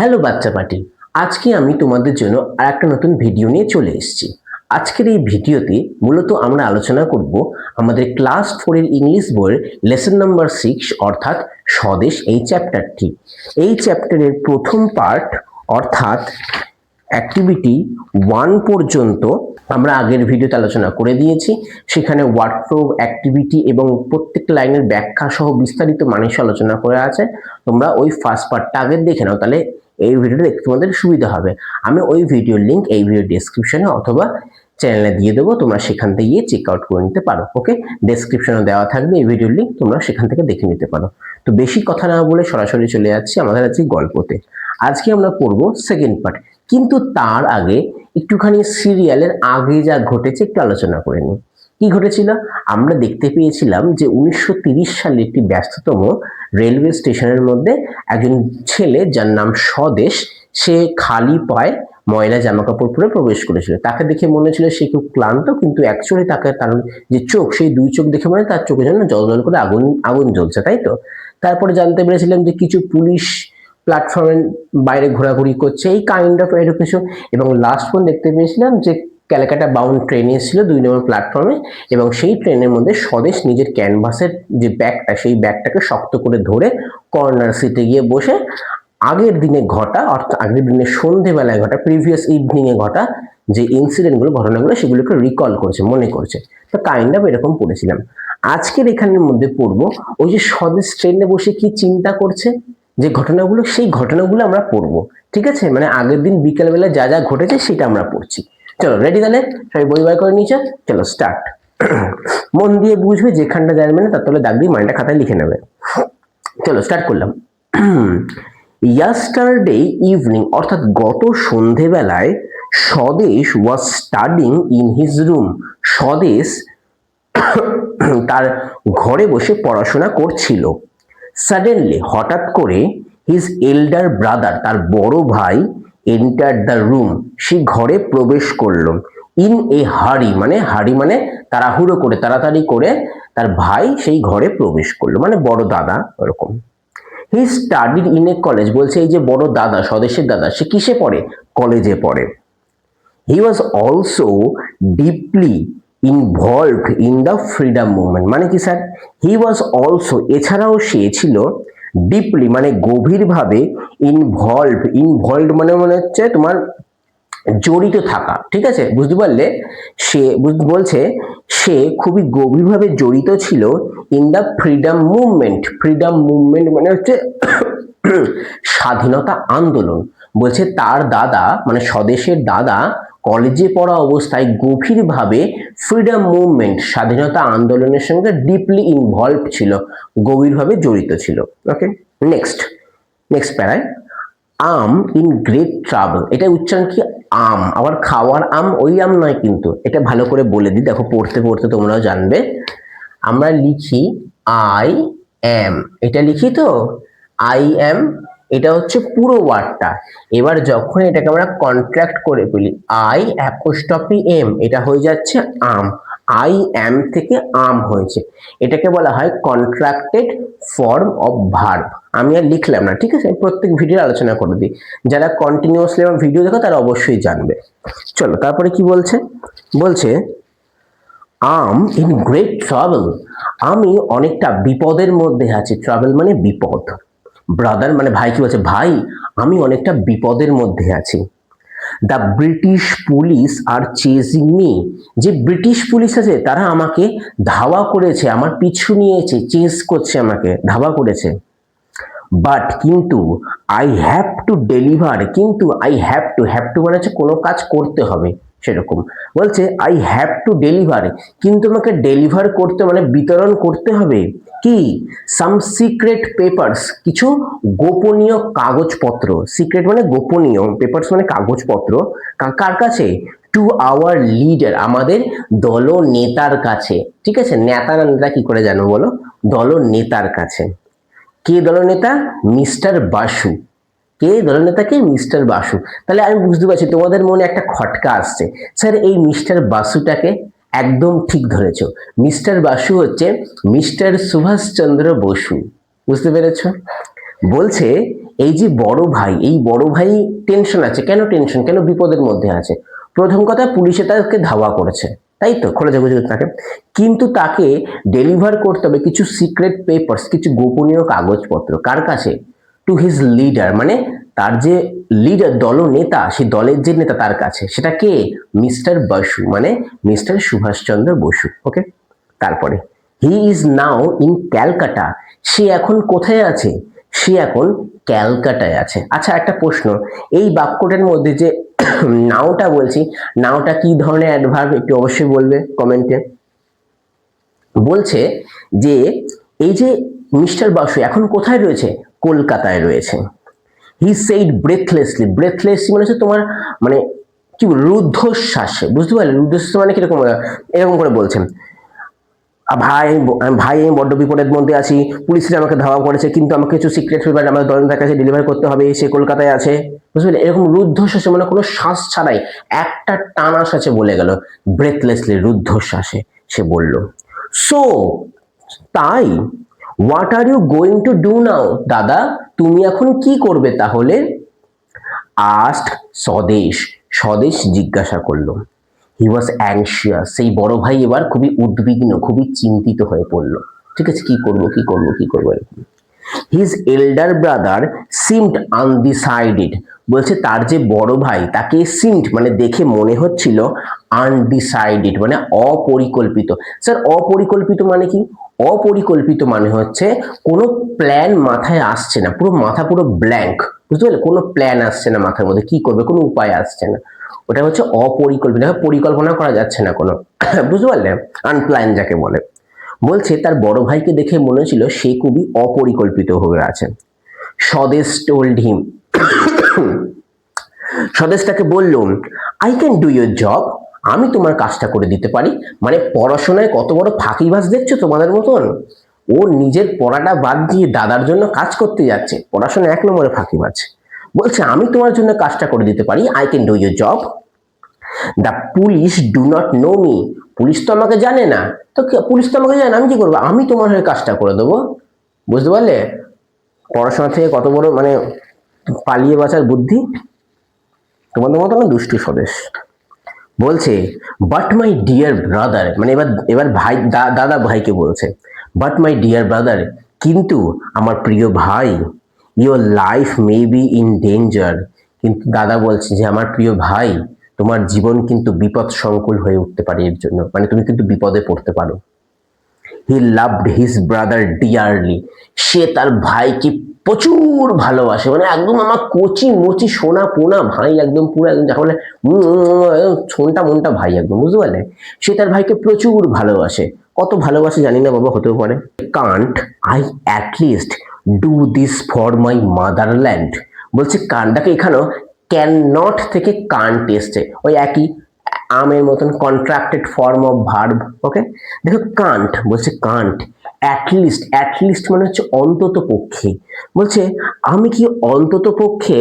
Hello বাচ্চা party, আজকে আমি তোমাদের জন্য আরেকটা নতুন ভিডিও নিয়ে চলে এসেছি। আজকের এই ভিডিওতে মূলত আমরা আলোচনা করব আমাদের ক্লাস 4 এর ইংলিশ বইয়ের লেসন নাম্বার 6 অর্থাৎ স্বদেশ এই চ্যাপ্টারটি। এই চ্যাপ্টারের প্রথম পার্ট অর্থাৎ অ্যাক্টিভিটি 1 পর্যন্ত আমরা আগের ভিডিওতে আলোচনা করে দিয়েছি। সেখানে ওয়ার্ডফ্লো, অ্যাক্টিভিটি এবং প্রত্যেক লাইনের ব্যাখ্যা সহ বিস্তারিত মানুষ আলোচনা করে আছে। তোমরা ওই ফার্স্ট পার্টটা আগে দেখে নাও, তাহলে এই ভিডিওটা দেখতে তোমাদের সুবিধা হবে। আমি ওই ভিডিওর লিঙ্ক এই ভিডিও ডেসক্রিপশনে অথবা চ্যানেলে দিয়ে দেবো, তোমরা সেখান থেকে গিয়ে চেক আউট করে নিতে পারো। ওকে, ডেসক্রিপশনে দেওয়া থাকবে এই ভিডিওর লিঙ্ক, তোমরা সেখান থেকে দেখে নিতে পারো। তো বেশি কথা না বলে সরাসরি চলে যাচ্ছি আমাদের আজকে গল্পতে। আজকে আমরা পড়বো সেকেন্ড পার্ট, কিন্তু তার আগে একটুখানি সিরিয়ালের আগে যা ঘটেছে একটু আলোচনা করে নিই। কি ঘটেছিল? আমরা দেখতে পেয়েছিলাম যে 1930 সালে একটি ব্যস্ততম রেলওয়ে স্টেশনের মধ্যে একজন ছেলে যার নাম স্বদেশ, সে খালি পায়ে ময়লা জামা কাপড় পরে প্রবেশ করেছিল। তাকে দেখে মনে হচ্ছিল সে খুব ক্লান্ত, কিন্তু অ্যাকচুয়ালি তাকে তার যে চোখ, সেই দুই চোখ দেখে মনে তার চোখের জন্য জল জল করে আগুন আগুন জ্বলছে, তাই তো। তারপরে জানতে পেরেছিলাম যে কিছু পুলিশ প্ল্যাটফর্মের বাইরে ঘোরাঘুরি করছে, এই কাইন্ড অফ এডুকেশন। এবং লাস্ট পর্যন্ত দেখতে পেয়েছিলাম যে ক্যালকাটা বাউন্ড ট্রেন এসেছিল 2 নম্বর প্ল্যাটফর্মে, এবং সেই ট্রেনের মধ্যে স্বদেশ নিজের ক্যানভাসের যে ব্যাগটা, সেই ব্যাগটাকে শক্ত করে ধরে কর্নার সিটে গিয়ে বসে আগের দিনে ঘটা, অর্থাৎ আগের দিনে সন্ধেবেলায় ঘটা, প্রিভিয়াস ইভিনিংয়ে ঘটা যে ইনসিডেন্টগুলো, ঘটনাগুলো, সেগুলোকে রিকল করছে, মনে করছে। তো কাইন্ড অফ এরকম পড়েছিলাম। আজকের এখানের মধ্যে পড়বো ওই যে স্বদেশ ট্রেনে বসে কি চিন্তা করছে, যে ঘটনাগুলো, সেই ঘটনাগুলো আমরা পড়বো। ঠিক আছে, মানে আগের দিন বিকেলবেলা যা যা ঘটেছে সেটা আমরা পড়ছি। চলো রেডি, তাহলে সবাই বই বার করে নিয়েছে, চলো স্টার্ট। মন দিয়ে বুঝবে, যেখানটা জানবে না তার তলে দাগ দিয়ে মাইন্ডটা খাতায় লিখে নেবে। চলো স্টার্ট করলাম। ইয়াস্টারডে ইভিনিং অর্থাৎ গত সন্ধেবেলায় স্বদেশ was studying in his room. স্বদেশ তার ঘরে বসে পড়াশোনা করছিল। সাডেনলি হঠাৎ করে হিজ এল্ডার ব্রাদার, তার বড় ভাই, এন্টার দ্য রুম, সে ঘরে প্রবেশ করলো। ইন এ হারি, মানে হারি মানে তাড়াহুড়ো করে, তাড়াতাড়ি করে তার ভাই সেই ঘরে প্রবেশ করলো, মানে বড় দাদা ওরকম। হি স্টাডিড ইন এ কলেজ, বলছে এই যে বড় দাদা, স্বদেশের দাদা, সে কিসে পড়ে? কলেজে পড়ে। He was also deeply involved in the freedom movement, মানে কি স্যার? হি ওয়াজ অলসো, এছাড়াও সে ছিল, ডিপলি মানে গভীরভাবে, ইনভলভড মানে মনে হচ্ছে তোমার জড়িত থাকা, ঠিক আছে, বুঝতে পারলে? সে বলছে সে খুবই গভীরভাবে জড়িত ছিল in the freedom movement. Freedom movement মানে হচ্ছে স্বাধীনতা আন্দোলন। বলছে তার দাদা, মানে স্বদেশের দাদা, কলেজে পড়া অবস্থায় গভীরভাবে ফ্রিডম মুভমেন্ট, স্বাধীনতা আন্দোলনের সঙ্গে ডিপলি ইনভলভ ছিল, গভীরভাবে জড়িত ছিল। ওকে, নেক্সট প্যারায়, আম ইন গ্রেট ট্রাবল, এটা উচ্চারণ কি? আম, আবার খাওয়ার আম, ওই আম নয় কিন্তু, এটা ভালো করে বলে দিই, দেখো পড়তে পড়তে তোমরাও জানবে। আমরা লিখি আই এম, এটা লিখি তো আই এম, এটা হচ্ছে পুরো ওয়ার্ডটা। এবার যখন এটাকে আমরা কন্ট্রাক্ট করে ফেলি, আই অ্যাপোস্ট্রফি এম, এটা হয়ে যাচ্ছে আম। আই এম থেকে আম হয়েছে, এটাকে বলা হয় কন্ট্রাক্টেড ফর্ম অফ ভার্ব। আমি আর লিখলাম না, ঠিক আছে, প্রত্যেক ভিডিও আলোচনা করে দিই। যারা কন্টিনিউয়াসলি আমার ভিডিও দেখো তারা অবশ্যই জানবে। চলো তারপরে কি বলছে? বলছে আম ইন গ্রেট ট্রাবল, আমি অনেকটা বিপদের মধ্যে আছি। ট্রাভেল মানে বিপদ। ব্রাদার মানে ভাই, কি বলছে? ভাই আমি অনেকটা বিপদের মধ্যে আছি। The British police R chasing me, যে ব্রিটিশ পুলিশ আছে তারা আমাকে ধাওয়া করেছে, আমার পিছু নিয়েছে, চেজ করছে, আমাকে ধাওয়া করেছে। বাট কিন্তু আই হ্যাভ টু ডেলিভার, কিন্তু আই হ্যাভ টু মানে হচ্ছে কোনো কাজ করতে হবে সেরকম। বলছে আই হ্যাভ টু ডেলিভার, কিন্তু আমাকে ডেলিভার করতে মানে বিতরণ করতে হবে কি? সাম সিক্রেট পেপারস, কিছু গোপনীয় কাগজপত্র। সিক্রেট মানে গোপনীয়, পেপারস মানে কাগজপত্র। কার কাছে? টু আওয়ার লিডার, আমাদের দল নেতার কাছে। ঠিক আছে, নেতা না নেতা কি করে জানো বলো? দল নেতার কাছে। কে দলনেতা? মিস্টার বাসু। কে দলনেতা? কে? মিস্টার বাসু। তাহলে আমি বুঝতে পারছি তোমাদের মনে একটা খটকা আসছে, স্যার এই মিস্টার বাসুটাকে? একদম ঠিক ধরেছ, মিস্টার বাসু হচ্ছে মিস্টার সুভাষচন্দ্র বসু। বুঝতে পেরেছ? বলছে এই যে বড় ভাই, এই বড় ভাই টেনশন আছে। কেন টেনশন, কেন বিপদের মধ্যে আছে? প্রথম কথা, পুলিশে তাকে ধাওয়া করেছে, তাই তো, খোঁজাখুঁজি তাকে, কিন্তু তাকে ডেলিভার করতে হবে কিছু সিক্রেট পেপারস, কিছু গোপনীয় কাগজপত্র। কার কাছে? টু হিজ লিডার, মানে তার যে লিডার, দলনেতা, সেই দলের যে নেতা তার কাছে। সেটা কে? মিস্টার বসু, মানে মিস্টার সুভাষচন্দ্র বসু। ওকে, তারপরে he is now in Calcutta, সে এখন কোথায় আছে? সে এখন ক্যালকাটায় আছে। আচ্ছা, একটা প্রশ্ন, এই বাক্যটার মধ্যে যে নাওটা বলছি, নাওটা কি ধরনের অ্যাডভার্ব একটু অবশ্যই বলবে কমেন্টে। বলছে যে এই যে মিস্টার বাসু এখন কোথায় রয়েছে? কলকাতায় রয়েছে। হি সেইড ব্রেথলেসলি, ব্রেথলেসলি মানে হচ্ছে তোমার, মানে কি রুদ্ধশ্বাসে, বুঝতে পারলে? রুদ্ধশ্বাস মানে কিরকম, এরকম করে বলছেন, ভাই, ভাই আমি বড্ড বিপদের মধ্যে আছি, পুলিশরা আমাকে ধাওয়া করেছে, কিন্তু আমাকে কিছু সিক্রেট পেপার আমার দলের কাছে ডেলিভার করতে হবে, সে কলকাতায় আছে। বুঝতে, এরকম রুদ্ধশ্বাসে, মানে কোনো শ্বাস ছাড়াই একটা টানা শ্বাসে বলে গেল, ব্রেথলেসলি, রুদ্ধশ্বাসে সে বলল। সো তাই, what are you going to do now, দাদা তুমি এখন কি করবে তাহলে? আস্ট স্বদেশ, স্বদেশ জিজ্ঞাসা করলো। হি ওয়াজ অ্যাংশিয়াস, সেই বড় ভাই এবার খুবই উদ্বিগ্ন, খুবই চিন্তিত হয়ে পড়ল। ঠিক আছে, কি করব কি করব কি করব। His elder brother seemed undecided, বলছে তার যে বড় ভাই, তাকে সিমড মানে দেখে মনে হচ্ছিল, আনডিসাইডেড মানে অপরিকল্পিত। স্যার অপরিকল্পিত মানে কি? অপরিকল্পিত মানে হচ্ছে কোনো প্ল্যান মাথায় আসছে না, পুরো মাথা পুরো ব্ল্যাঙ্ক, বুঝতে পারলে? কোনো প্ল্যান আসছে না মাথার মধ্যে, কি করবে কোনো উপায় আসছে না, ওটা হচ্ছে অপরিকল্পিত, পরিকল্পনা করা যাচ্ছে না কোনো বুঝতে পারলে? আনপ্ল্যান যাকে বলে। বলছে তার বড় ভাইকে দেখে মনে হচ্ছিল সে খুবই অপরিকল্পিত হয়ে আছে। স্বদেশ টোল্ড হিম, স্বদেশ তাকে বলল, I can do your job, আমি তোমার কাজটা করে দিতে পারি। মানে পড়াশোনায় কত বড় ফাঁকিবাজ দেখছো তোমাদের মতন, ও নিজের পড়াটা বাদ দিয়ে দাদার জন্য কাজ করতে যাচ্ছে, পড়াশোনা এক নম্বরে ফাঁকিবাজ। বলছে আমি তোমার জন্য কাজটা করে দিতে পারি, I can do your job. The police do not know me, police তো আমাকে জানে না, তো পুলিশ তো আমাকে জানে না, আমি কি করবো, আমি তোমার হয়ে কাজটা করে দেবো। বুঝতে পারলে? পড়াশোনা থেকে কত বড় মানে পালিয়ে বাঁচার বুদ্ধি, তোমাদের মতো না দুষ্টু স্বদেশ। বলছে বাট মাই ডিয়ার ব্রাদার, মানে এবার এবার ভাই, দাদা ভাইকে বলছে, বাট মাই ডিয়ার ব্রাদার, কিন্তু আমার প্রিয় ভাই, your life may be in danger, কিন্তু দাদা বলছে যে আমার প্রিয় ভাই, তোমার জীবন কিন্তু বিপদ সংকুল হয়ে উঠতে পারে, এর জন্য মানে তুমি কিন্তু বিপদে পড়তে পারো। He loved his brother dearly, সে তার ভাইকে প্রচুর ভালোবাসে, মানে একদম আমার কচি মচি সোনা পোনা ভাই, একদম পুরো একদম যাকে বলে ছোনটা মনটা ভাই একদম, বুঝতে পারলে? সে তার ভাইকে প্রচুর ভালোবাসে। কত ভালোবাসে জানি না বাবা, হতেও পারে। Kant I at least do this for my motherland, বলছে কানটাকে এখানেও ক্যান নট থেকে কান্ট এসছে, ওই একই আমের মতন কন্ট্রাক্টেড ফর্ম অফ ভার্ব। ওকে, দেখো কান্ট বলছে, কান্ট অ্যাটলিস্ট, অ্যাটলিস্ট মানে হচ্ছে অন্তত পক্ষে, বলছে আমি কি অন্তত পক্ষে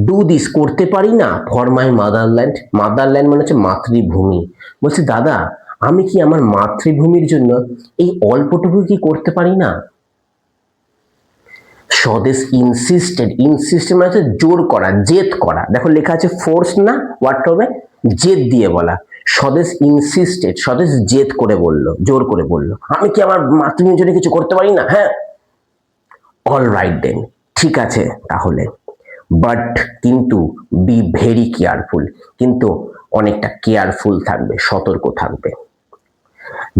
ডু দিস করতে পারি না ফর মাই মাদারল্যান্ড, মাদারল্যান্ড মানে হচ্ছে মাতৃভূমি। বলছে দাদা আমি কি আমার মাতৃভূমির জন্য এই অল্পটুকু কি করতে পারি না? স্বদেশ ইনসিস্টেড, ইনসিস্টেড মানে হচ্ছে জোর করা, জেদ করা, দেখো লেখা আছে ফোর্স না, হোয়াট হবে জেদ দিয়ে বলা। স্বদেশ ইনসিস্টেড, স্বদেশ জেদ করে বলল, জোর করে বলল, আমি কি আমার মাতৃভূমির জন্য কিছু করতে পারি না? হ্যাঁ, অল রাইট দেন, ঠিক আছে তাহলে, বাট কিন্তু বি ভেরি কেয়ারফুল, কিন্তু অনেকটা কেয়ারফুল থাকবে, সতর্ক থাকবে।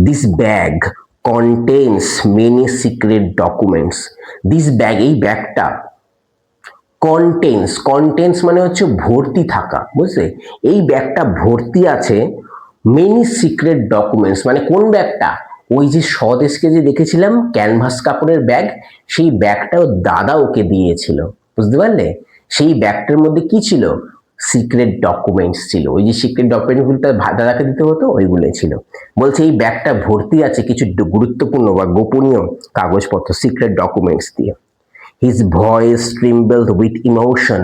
This bag contains many secret documents, this bag এই ব্যাগটা, কন্টেন্স, কন্টেন্স মানে হচ্ছে ভর্তি থাকা, বুঝলে? এই ব্যাগটা ভর্তি আছে মেনি সিক্রেট ডকুমেন্টস, মানে কোন ব্যাগটা? ওই যে স্বদেশকে যে দেখেছিলাম ক্যানভাস কাপড়ের ব্যাগ, সেই ব্যাগটাও দাদা ওকে দিয়েছিল, বুঝতে পারলে? সেই ব্যাগটার মধ্যে কি ছিল? সিক্রেট ডকুমেন্টস ছিল, ওই যে সিক্রেট ডকুমেন্টগুলো দাদাকে দিতে হতো ওইগুলো ছিল। বলছে এই ব্যাগটা ভর্তি আছে কিছু গুরুত্বপূর্ণ বা গোপনীয় কাগজপত্র, সিক্রেট ডকুমেন্টস দিয়ে। His voice trembled with emotion,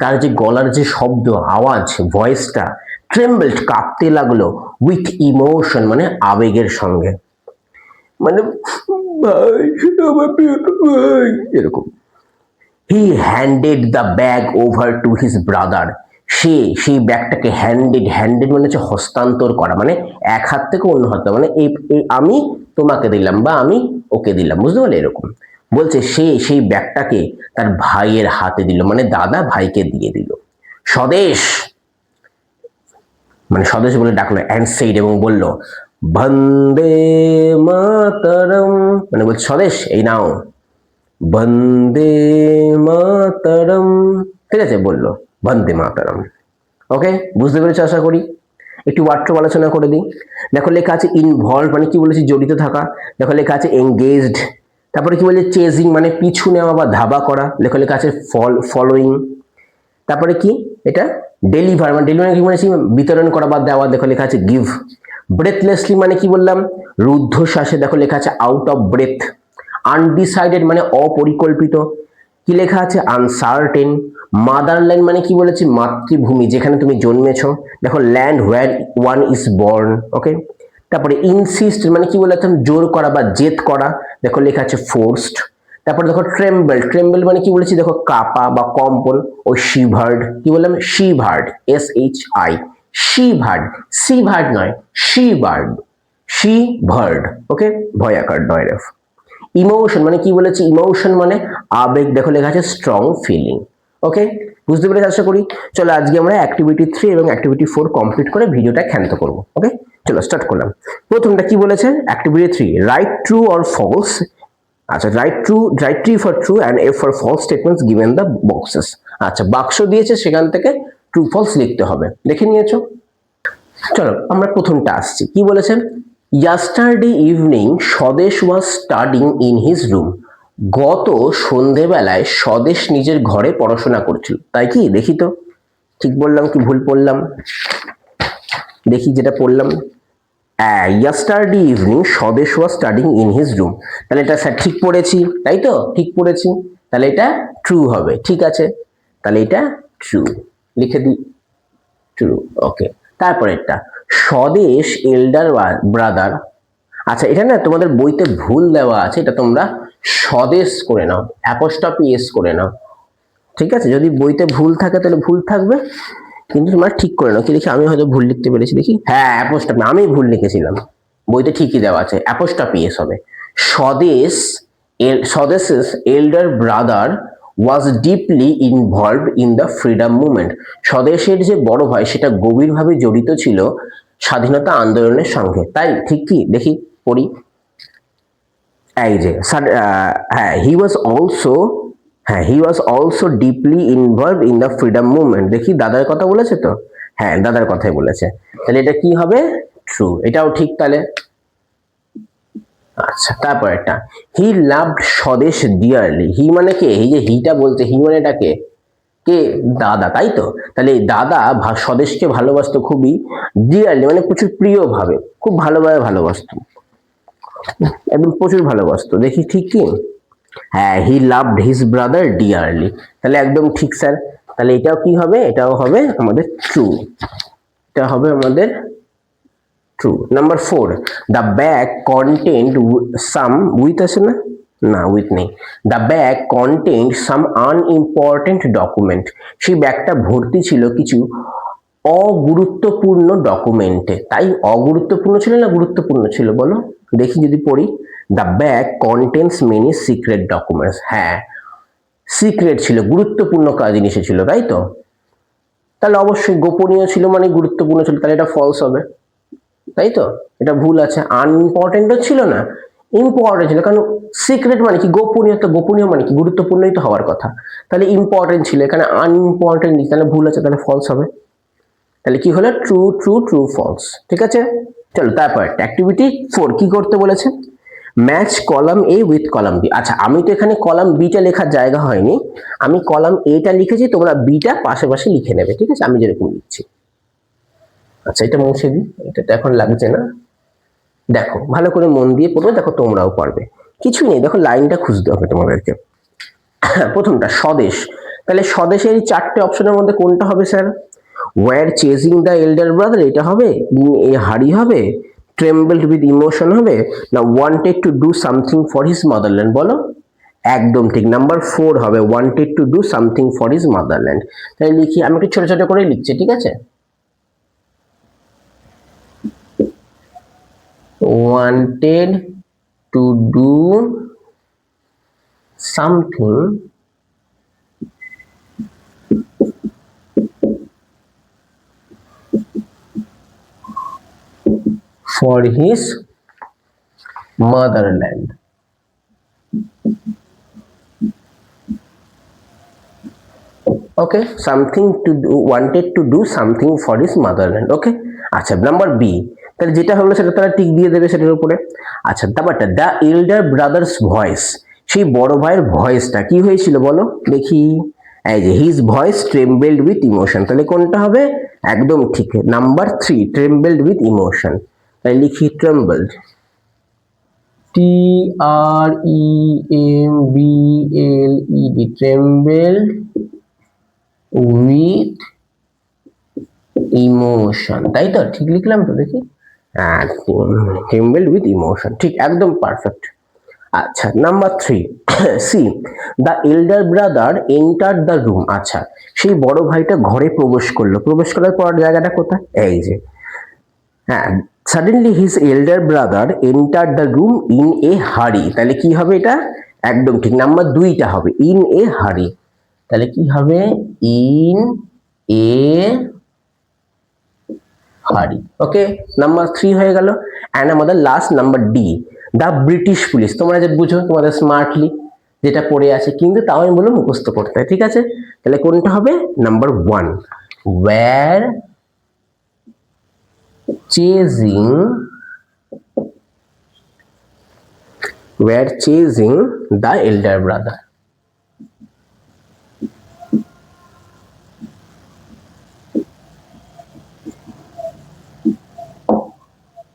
তার যে গলার যে শব্দ, আওয়াজ, ভয়েসটা ট্রেম্বলড কাঁপতে লাগলো, উইথ ইমোশন মানে আবেগের সঙ্গে, মানে ভাই আমার প্রিয় ভাই, এরকম। He handed the bag over to his brother. সে সেই ব্যাগটাকে হ্যান্ডেড মানে হচ্ছে হস্তান্তর করা, মানে এক হাত থেকে অন্য হাতে, মানে আমি তোমাকে দিলাম বা আমি ওকে দিলাম, বুঝতে পারলে, এরকম বলছে। সে সেই ব্যাগটাকে তার ভাইয়ের হাতে দিল, মানে দাদা ভাইকে দিয়ে দিল। স্বদেশ মানে স্বদেশ বলে ডাকলো, অ্যান্ড সেইড এবং বলল, বন্দে মাতরম, মানে বলছে স্বদেশ এই নাও, বন্দে মাতরম, ঠিক আছে, বললো বন্দে মাতরম। ওকে, বুঝতে পেরেছো আশা করি। একটু ওয়ার্ডট্রপ আলোচনা করে দিই। দেখো লেখা আছে ইনভলভ, মানে কি বলেছি, জড়িত থাকা। দেখো লেখা আছে এঙ্গেজড। তারপরে কি বলছে চেজিং, মানে পিছু নেওয়া বা ধাবা করা। লেখা আছে ফলোয়িং। তারপরে কি এটা ডেলিভার, মানে ডেলিভার কি বলেছি, বিতরণ করা বা দেওয়া। দেখো লেখা আছে গিভ। ব্রেথলেসলি মানে কি বললাম, রুদ্ধশ্বাসে। দেখো লেখা আছে আউট অফ ব্রেথ। আনডিসাইডেড মানে অপরিকল্পিত। কি লেখা আছে আনসার্টেন। মাদারল্যান্ড মানে কি বলেছি, মাতৃভূমি, যেখানে তুমি জন্মেছো। দেখো land where one is born. Okay, তারপরে ইনসিস্ট মানে কি বলেছিলাম, জোর করা বা জেদ করা। দেখো লেখা আছে ফোর্সড। তারপরে দেখো ট্রেম্বল মানে কি বলেছি, দেখো কাঁপা বা কম্পন। ও শিভার্ড, কি বললাম, শিভার্ড, SHI, শিভার্ড, সিভার্ড নয়, শিভার্ড, শিভার্ড। ওকে, ভয়াকার, ডয়রেফ। ইমোশন মানে কি বলেছি, ইমোশন মানে আবেগ। দেখো লেখা আছে স্ট্রং ফিলিং। ওকে, বুঝতে পেরে আশা করি। চলো আজকে আমরা অ্যাক্টিভিটি 3 এবং অ্যাক্টিভিটি 4 কমপ্লিট করে ভিডিওটা ক্ষান্ত করব। ওকে, চলো স্টার্ট করলাম। প্রথমটা কি বলেছে, activity 3, write true or false. আচ্ছা, write T for true and F for false statements given the boxes. আচ্ছা, বাক্স দিয়েছে, সেখান থেকে ট্রু ফলস লিখতে হবে। দেখে নিয়েছো? চলো আমরা প্রথমটা আসছি। কি বলেছেন, ইয়াস্টারডে ইভিনিং স্বদেশ was studying in his room. গত সন্ধেবেলায় স্বদেশ নিজের ঘরে পড়াশোনা করছিল। তাই কি, দেখি তো ঠিক বললাম কি ভুল পড়লাম, দেখি যেটা পড়লাম। ইয়াস্টারডে ইভিনিং স্বদেশ was studying in his room. তাহলে এটা স্যার ঠিক পড়েছি, তাই তো, ঠিক পড়েছি। তাহলে এটা ট্রু হবে, ঠিক আছে, তাহলে এটা ট্রু, লিখে দিই ট্রু। ওকে, তারপরে এটা স্বদেশ এল্ডার ব্রাদার। আচ্ছা, এটা না তোমাদের বইতে ভুল দেওয়া আছে, এটা তোমরা স্বদেশ করে নাও, অ্যাপোস্ট্রফি এস করে নাও, ঠিক আছে। যদি বইতে ভুল থাকে তাহলে ভুল থাকবে, কিন্তু তোমরা ঠিক করে নাও। কি লিখে, আমি হয়তো ভুল লিখতে পেরেছি, দেখি, হ্যাঁ অ্যাপোস্ট্রফি, আমি ভুল লিখেছিলাম, বইতে ঠিকই দেওয়া আছে, অ্যাপোস্ট্রফি এস হবে। স্বদেশ স্বদেশের elder brother was deeply involved in the freedom movement. স্বদেশের যে বড় ভাই সেটা গভীরভাবে জড়িত ছিল স্বাধীনতা আন্দোলনের সঙ্গে। তাই ঠিক কি, দেখি পড়ি। এই যে হ্যাঁ, he was also deeply involved in the freedom movement. দেখি দাদার কথা বলেছে তো, হ্যাঁ দাদার কথাই বলেছে, তাহলে এটা কি হবে, ট্রু, এটাও ঠিক তাহলে। আচ্ছা, তারপর একটা, হি লাভড স্বদেশ ডিয়ারলি। হি মানে কে, এই যে হিটা বলছে, হি মানে এটা কে, কে, দাদা, তাই তো। তাহলে দাদা স্বদেশকে ভালোবাসতো খুবই, ডিয়ারলি মানে প্রচুর প্রিয় ভাবে, খুব ভালোভাবে ভালোবাসতো, একদম প্রচুর ভালোবাসতো। দেখি ঠিক কি, হ্যাঁ, he loved his brother dearly, তাহলে একদম ঠিক স্যার। তাহলে এটাও কি হবে, এটাও হবে আমাদের ট্রু, এটা হবে আমাদের true. Number 4, the bag content some, with আছে না, না উইথ নেই, the bag content some unimportant document. সেই ব্যাগটা ভর্তি ছিল কিছু অগুরুত্বপূর্ণ ডকুমেন্টে। তাই অগুরুত্বপূর্ণ ছিল না গুরুত্বপূর্ণ ছিল বলো, দেখি যদি পড়ি। The bag contents many secret documents. হ্যাঁ, সিক্রেট ছিল, গুরুত্বপূর্ণ জিনিস ছিল, তাই তো। তাহলে অবশ্যই গোপনীয় ছিল মানে গুরুত্বপূর্ণ ছিল, তাহলে এটা ফলস হবে, তাই তো। এটা ভুল আছে, আনইম্পর্টেন্টও ছিল না, ইম্পর্টেন্ট ছিল, কারণ সিক্রেট মানে কি, গোপনীয়, তো গোপনীয় মানে কি, গুরুত্বপূর্ণই তো হওয়ার কথা। তাহলে ইম্পর্টেন্ট ছিল, এখানে আনইম্পর্টেন্ট, তাহলে ভুল আছে, তাহলে ফলস হবে। তাহলে কি হলো, ট্রু ট্রু ট্রু ফলস, ঠিক আছে। চলো তারপর অ্যাক্টিভিটি 4 কি করতে বলেছে, match column A with column B. আচ্ছা, আমি তো এখানে কলাম বিটা লেখার জায়গা হয়নি, আমি কলাম এটা লিখেছি, তোমরা বিটা পাশে পাশে লিখে নেবে, ঠিক আছে, আমি যেরকম লিখছি। আচ্ছা, এটা মুছে দিই, এটা তো এখন লাগছে না। দেখো ভালো করে মন দিয়ে পড়বে, দেখো তোমরাও পারবে, কিছুই নেই, দেখো লাইনটা খুঁজতে হবে তোমাদেরকে। প্রথমটা স্বদেশ, তাহলে স্বদেশের এই 4টে অপশনের মধ্যে কোনটা হবে sir, were chasing the elder brother, এটা হবে, এ হারি হবে, ট্রেম্বলড উইথ ইমোশন হবে, না wanted to do something for his motherland, বলো। একদম ঠিক, নাম্বার 4 হবে, wanted to do something for his motherland. তাই লিখি, আমি একটু ছোট ছোট করে লিখছি, ঠিক আছে? Wanted to do something for his motherland. Okay, something to do, wanted to do something for his motherland. Okay, আচ্ছা, নাম্বার বি, তাহলে যেটা হলো সেটা তারা টিক দিয়ে দেবে সেটার উপরে। আচ্ছা, ব্যাপারটা দ্য এল্ডার ব্রাদার্স ভয়েস, সেই বড় ভাইয়ের ভয়েসটা কি হয়েছিল বলো দেখি? এই যে his voice trembled with emotion, তাহলে কোনটা হবে? একদম ঠিক, নাম্বার 3, ট্রেম্বলড উইথ ইমোশন। তাই লিখি ট্রেম্বলড, TREMBLED, ট্রেম্বলড উইথ ইমোশন, তাই তো? ঠিক লিখলাম তো? দেখি, হ্যাঁ, ট্রেম্বলড উইথ ইমোশন, ঠিক, একদম পারফেক্ট। আচ্ছা, number 3, C, the elder brother enter the room. আচ্ছা, সেই বড় ভাইটা ঘরে প্রবেশ করলো, প্রবেশ করার পর জায়গাটা কোথায়? এই যে, হ্যাঁ, suddenly his এল্ডার brother enter the room in a হারি, তাহলে কি হবে এটা? একদম ঠিক, নাম্বার 2টা হবে, ইন এ হারি। তাহলে কি হবে? ইন এ হারি। ওকে, নাম্বার 3 হয়ে গেল। অ্যান্ড আমাদের last number D, the British police. তোমরা যে বুঝো তোমাদের স্মার্টলি যেটা পড়ে আছে, কিন্তু তাও আমি বলবো মুখস্থ করতে, ঠিক আছে? তাহলে কোনটা হবে? Number 1, were chasing the elder brother.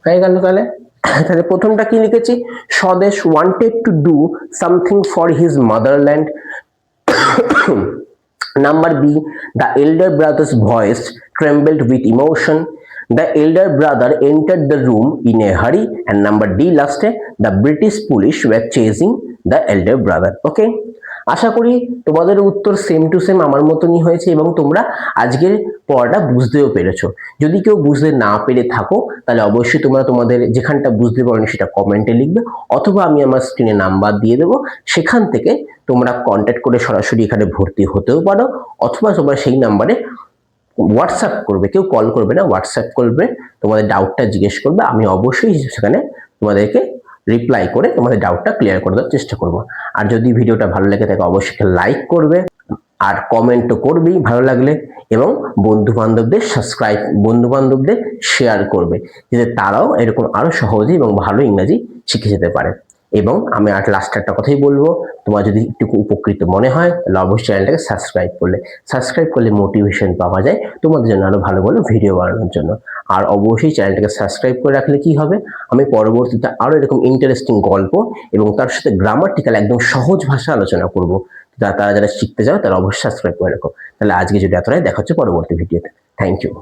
হয়ে গেল। তাহলে তাহলে প্রথমটা কি লিখেছি? Swadesh wanted to do something for his motherland. Number B, the elder brother's voice trembled with emotion. The elder brother entered the room in a hurry, and number D লাস্টে, the British police were chasing the elder brother. Okay, আশা করি তোমাদের উত্তর same to same আমার মতনই হয়েছে এবং তোমরা আজকের পড়াটা বুঝতেও পেরেছো। যদি কেউ বুঝতে না পেরে থাকো তাহলে অবশ্যই তোমরা তোমাদের যেখানটা বুঝতে পারোনি সেটা কমেন্টে লিখবে, অথবা আমি আমার স্ক্রিনে নাম্বার দিয়ে দেবো, সেখান থেকে তোমরা কন্ট্যাক্ট করে সরাসরি এখানে ভর্তি হতেও পারো, অথবা তোমরা সেই নাম্বারে হোয়াটসঅ্যাপ করবে, কেউ কল করবে না, হোয়াটসঅ্যাপ করবে, তোমাদের ডাউটটা জিজ্ঞেস করবে, আমি অবশ্যই সেখানে তোমাদেরকে রিপ্লাই করে তোমাদের ডাউটটা ক্লিয়ার করে দেওয়ার চেষ্টা করব। আর যদি ভিডিওটা ভালো লাগে তাকে অবশ্যই লাইক করবে, আর কমেন্টও করবেই ভালো লাগলে, এবং বন্ধু বান্ধবদের শেয়ার করবে, যাতে তারাও এরকম আরো সহজে এবং ভালো ইংরেজি শিখে যেতে পারে। এবং আমি আর লাস্ট একটা কথাই বলবো, তোমার যদি একটু উপকৃত মনে হয় তাহলে অবশ্যই চ্যানেলটাকে সাবস্ক্রাইব করলে মোটিভেশন পাওয়া যায় তোমাদের জন্য আরো ভালো ভালো ভিডিও বানানোর জন্য। আর অবশ্যই চ্যানেলটাকে সাবস্ক্রাইব করে রাখলে কি হবে, আমি পরবর্তীতে আরো এরকম ইন্টারেস্টিং গল্প এবং তার সাথে গ্রামাটিক্যাল একদম সহজ ভাষা আলোচনা করব। তারা যারা শিখতে চাও তারা অবশ্যই সাবস্ক্রাইব করে রাখো। তাহলে আজকে যদি এতটাই, দেখা হচ্ছে পরবর্তী ভিডিওতে। Thank you.